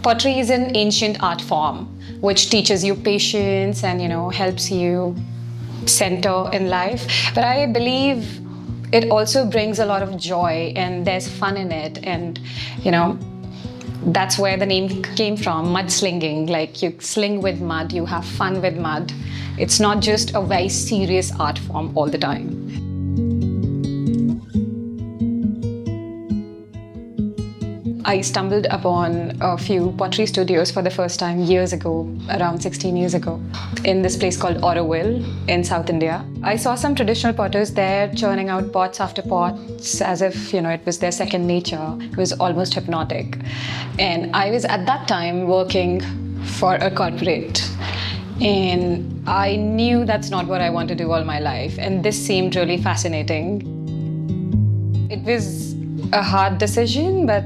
Pottery is an ancient art form which teaches you patience and, helps you center in life. But I believe it also brings a lot of joy and there's fun in it. And, that's where the name came from, mudslinging. Like you sling with mud, you have fun with mud. It's not just a very serious art form all the time. I stumbled upon a few pottery studios for the first time years ago, around 16 years ago, in this place called Auroville in South India. I saw some traditional potters there churning out pots after pots as if, it was their second nature. It was almost hypnotic. And I was at that time working for a corporate. And I knew that's not what I want to do all my life. And this seemed really fascinating. It was a hard decision, but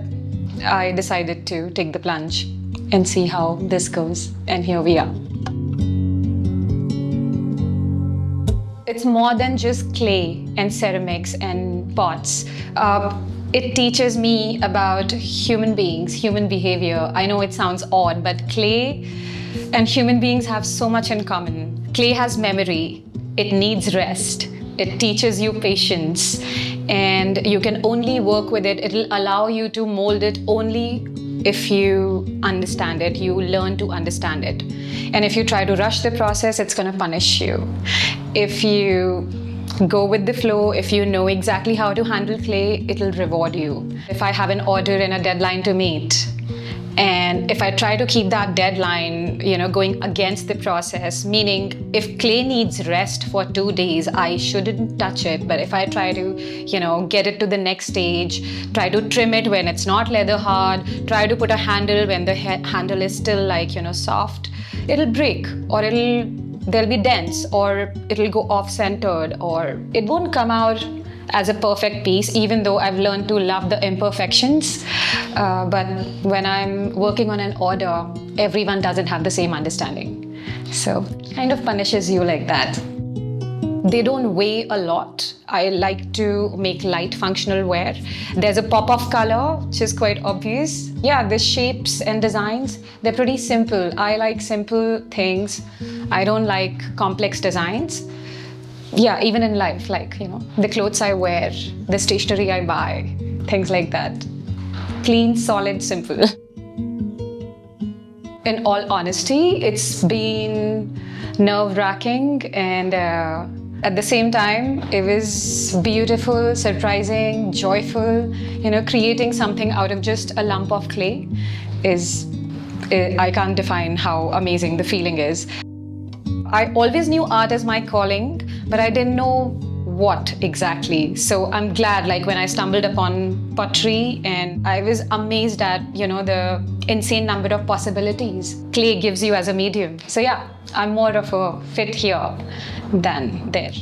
I decided to take the plunge and see how this goes, and here we are. It's more than just clay and ceramics and pots. It teaches me about human beings, human behavior. I know it sounds odd, but clay and human beings have so much in common. Clay has memory, it needs rest, it teaches you patience, and you can only work with it. It'll allow you to mold it only if you understand it, you learn to understand it. And if you try to rush the process, it's going to punish you. If you go with the flow, if you know exactly how to handle clay, it'll reward you. If I have an order and a deadline to meet, and if I try to keep that deadline, going against the process, meaning if clay needs rest for 2 days, I shouldn't touch it. But if I try to, get it to the next stage, try to trim it when it's not leather hard, try to put a handle when the handle is still soft, it'll break, or there'll be dents, or it'll go off-centered, or it won't come out as a perfect piece, even though I've learned to love the imperfections. But when I'm working on an order, everyone doesn't have the same understanding. So it kind of punishes you like that. They don't weigh a lot. I like to make light functional wear. There's a pop of color, which is quite obvious. Yeah, the shapes and designs, they're pretty simple. I like simple things. I don't like complex designs. Yeah, even in life, the clothes I wear, the stationery I buy, things like that. Clean, solid, simple. In all honesty, it's been nerve-wracking, and at the same time, it was beautiful, surprising, joyful. Creating something out of just a lump of clay I can't define how amazing the feeling is. I always knew art is my calling, but I didn't know what exactly. So I'm glad, when I stumbled upon pottery, and I was amazed at, the insane number of possibilities clay gives you as a medium. So yeah, I'm more of a fit here than there.